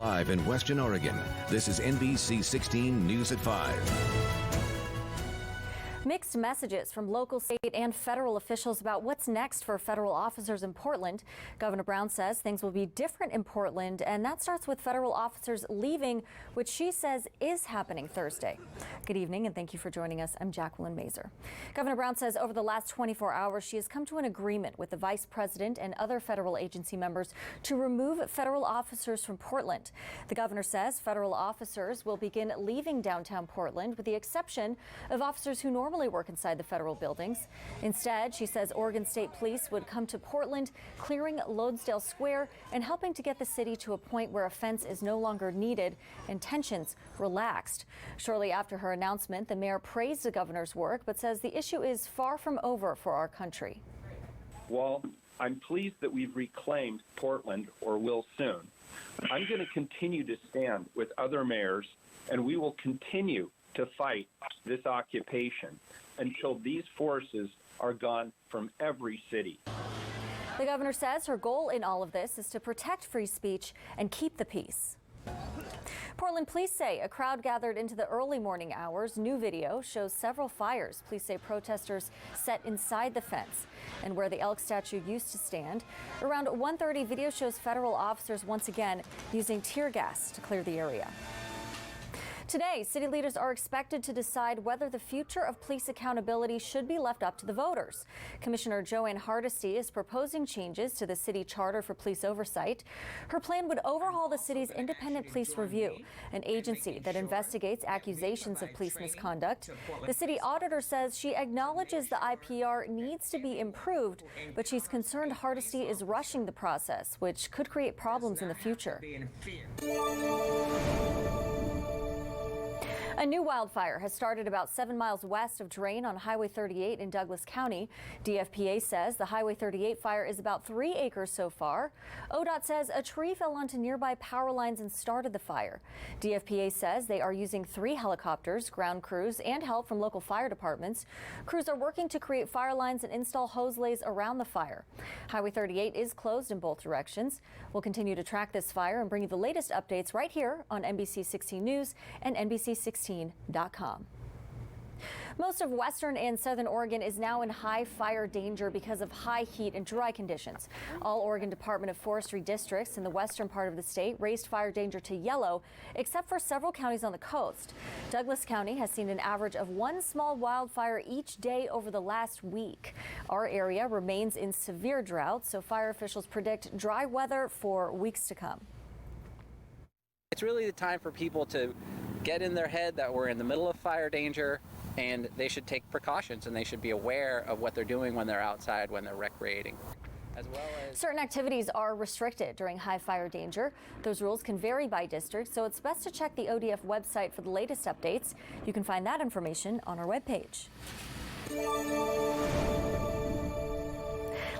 Live in Western Oregon, this is NBC 16 News at 5. Mixed messages from local, state, and federal officials about what's next for federal officers in Portland. Governor Brown says things will be different in Portland, and that starts with federal officers leaving, which she says is happening Thursday. Good evening, and thank you for joining us. I'm Jacqueline Mazer. Governor Brown says over the last 24 hours, she has come to an agreement with the vice president and other federal agency members to remove federal officers from Portland. The governor says federal officers will begin leaving downtown Portland, with the exception of officers who normally work inside the federal buildings. Instead, she says Oregon State Police would come to Portland, clearing Lodesdale Square and helping to get the city to a point where a fence is no longer needed and tensions relaxed. Shortly after her announcement, the mayor praised the governor's work, but says the issue is far from over for our country. Well, I'm pleased that we've reclaimed Portland, or will soon. I'm going to continue to stand with other mayors, and we will continue to fight this occupation until these forces are gone from every city. The governor says her goal in all of this is to protect free speech and keep the peace. Portland police say a crowd gathered into the early morning hours. New video shows several fires. Police say protesters set inside the fence and where the elk statue used to stand. Around 1:30, video shows federal officers once again using tear gas to clear the area. Today, city leaders are expected to decide whether the future of police accountability should be left up to the voters. Commissioner Joanne Hardesty is proposing changes to the city charter for police oversight. Her plan would overhaul the city's independent police review, an agency that investigates accusations of police misconduct. The city auditor says she acknowledges the IPR needs to be improved, but she's concerned Hardesty is rushing the process, which could create problems in the future. A new wildfire has started about 7 miles west of Drain on Highway 38 in Douglas County. DFPA says the Highway 38 fire is about 3 acres so far. ODOT says a tree fell onto nearby power lines and started the fire. DFPA says they are using 3 helicopters, ground crews, and help from local fire departments. Crews are working to create fire lines and install hose lays around the fire. Highway 38 is closed in both directions. We'll continue to track this fire and bring you the latest updates right here on NBC 16 News and NBC16.com. Most of western and southern Oregon is now in high fire danger because of high heat and dry conditions. All Oregon Department of Forestry districts in the western part of the state raised fire danger to yellow, except for several counties on the coast. Douglas County has seen an average of 1 small wildfire each day over the last week. Our area remains in severe drought, so fire officials predict dry weather for weeks to come. It's really the time for people to get in their head that we're in the middle of fire danger, and they should take precautions, and they should be aware of what they're doing when they're outside, when they're recreating. As well as certain activities are restricted during high fire danger. Those rules can vary by district, so it's best to check the ODF website for the latest updates. You can find that information on our webpage.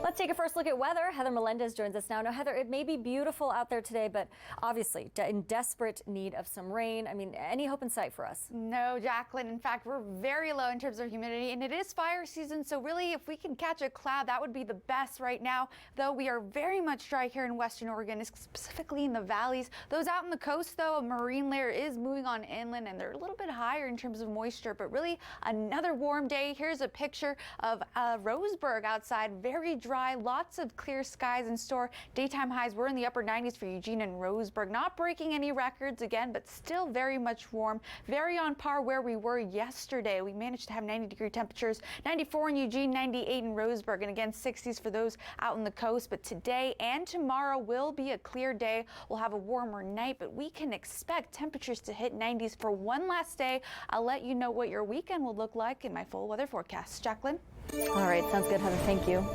Let's take a first look at weather. Heather Melendez joins us now. Now, Heather, it may be beautiful out there today, but obviously in desperate need of some rain. I mean, any hope in sight for us? No, Jacqueline. In fact, we're very low in terms of humidity, and it is fire season. So really, if we can catch a cloud, that would be the best right now. Though we are very much dry here in Western Oregon, specifically in the valleys. Those out on the coast, though, a marine layer is moving on inland, and they're a little bit higher in terms of moisture. But really, another warm day. Here's a picture of Roseburg outside. Very dry. Lots of clear skies in store. Daytime highs were in the upper 90s for Eugene and Roseburg. Not breaking any records again, but still very much warm. Very on par where we were yesterday. We managed to have 90-degree temperatures. 94 in Eugene, 98 in Roseburg, and again 60s for those out on the coast. But today and tomorrow will be a clear day. We'll have a warmer night, but we can expect temperatures to hit 90s for one last day. I'll let you know what your weekend will look like in my full weather forecast. Jacqueline? All right, sounds good, Heather. Thank you.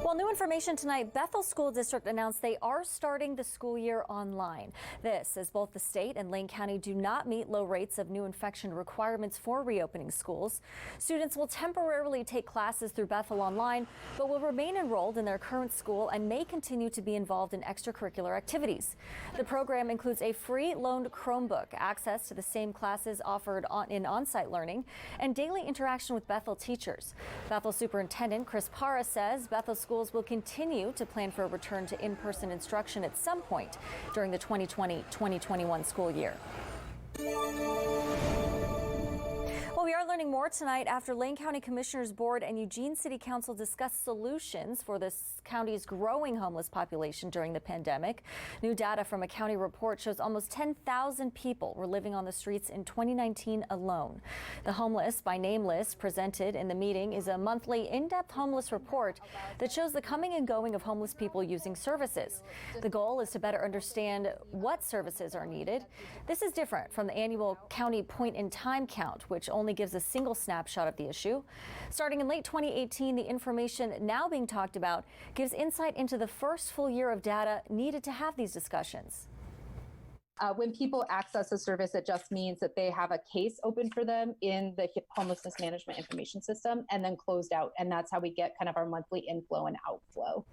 Well, new information tonight. Bethel School District announced they are starting the school year online. This as both the state and Lane County do not meet low rates of new infection requirements for reopening schools. Students will temporarily take classes through Bethel online, but will remain enrolled in their current school and may continue to be involved in extracurricular activities. The program includes a free loaned Chromebook, access to the same classes offered in on-site learning, and daily interaction with Bethel teachers. Bethel Superintendent Chris Parra says Bethel schools will continue to plan for a return to in-person instruction at some point during the 2020-2021 school year. Well, we are learning more tonight after Lane County Commissioners Board and Eugene City Council discussed solutions for this county's growing homeless population during the pandemic. New data from a county report shows almost 10,000 people were living on the streets in 2019 alone. The Homeless by Name list presented in the meeting is a monthly in-depth homeless report that shows the coming and going of homeless people using services. The goal is to better understand what services are needed. This is different from the annual county point-in-time count, which only gives a single snapshot of the issue. Starting in late 2018, the information now being talked about gives insight into the first full year of data needed to have these discussions. When people access a service, it just means that they have a case open for them in the homelessness management information system and then closed out. And that's how we get kind of our monthly inflow and outflow.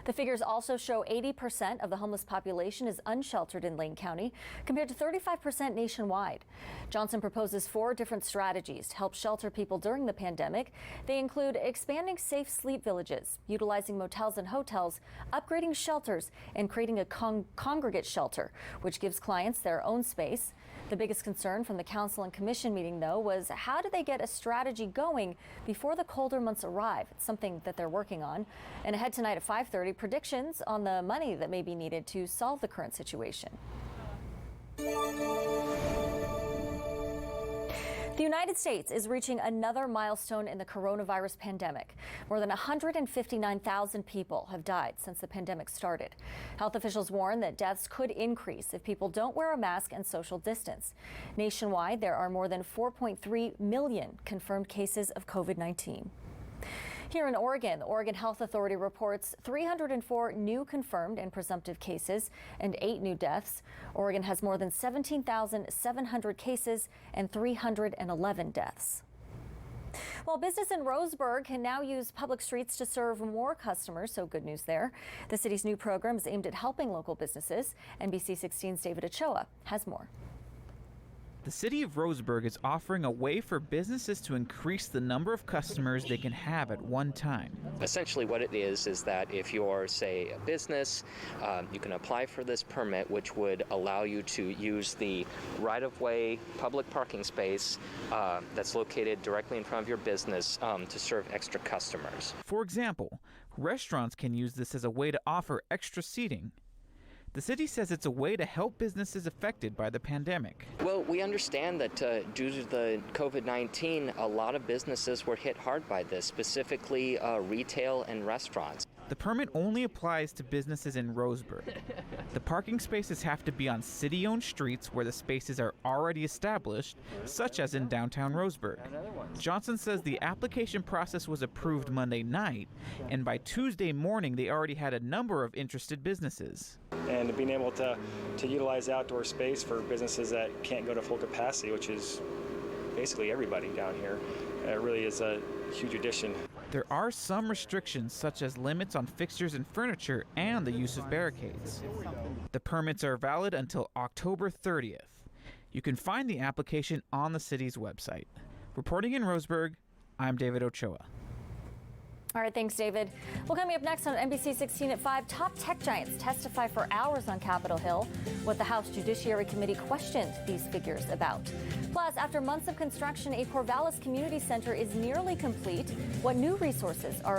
The figures also show 80% of the homeless population is unsheltered in Lane County, compared to 35% nationwide. Johnson proposes 4 different strategies to help shelter people during the pandemic. They include expanding safe sleep villages, utilizing motels and hotels, upgrading shelters, and creating a congregate shelter, which gives clients their own space. The biggest concern from the council and commission meeting, though, was how do they get a strategy going before the colder months arrive? It's something that they're working on. And ahead tonight at 5:30, predictions on the money that may be needed to solve the current situation. The United States is reaching another milestone in the coronavirus pandemic. More than 159,000 people have died since the pandemic started. Health officials warn that deaths could increase if people don't wear a mask and social distance. Nationwide, there are more than 4.3 million confirmed cases of COVID-19. Here in Oregon, the Oregon Health Authority reports 304 new confirmed and presumptive cases and 8 new deaths. Oregon has more than 17,700 cases and 311 deaths. Well, business in Roseburg can now use public streets to serve more customers, so good news there. The city's new program is aimed at helping local businesses. NBC 16's David Ochoa has more. The city of Roseburg is offering a way for businesses to increase the number of customers they can have at one time. Essentially what it is that if you're, say, a business, you can apply for this permit, which would allow you to use the right-of-way public parking space that's located directly in front of your business to serve extra customers. For example, restaurants can use this as a way to offer extra seating. The city says it's a way to help businesses affected by the pandemic. Well, we understand that due to the COVID-19, a lot of businesses were hit hard by this, specifically retail and restaurants. The permit only applies to businesses in Roseburg. The parking spaces have to be on city-owned streets where the spaces are already established, such as in downtown Roseburg. Johnson says the application process was approved Monday night, and by Tuesday morning they already had a number of interested businesses. And being able to utilize outdoor space for businesses that can't go to full capacity, which is basically everybody down here, really is a huge addition. There are some restrictions, such as limits on fixtures and furniture and the use of barricades. The permits are valid until October 30th. You can find the application on the city's website. Reporting in Roseburg, I'm David Ochoa. All right, thanks, David. Well, coming up next on NBC 16 at 5, top tech giants testify for hours on Capitol Hill. What the House Judiciary Committee questioned these figures about. Plus, after months of construction, a Corvallis Community Center is nearly complete. What new resources are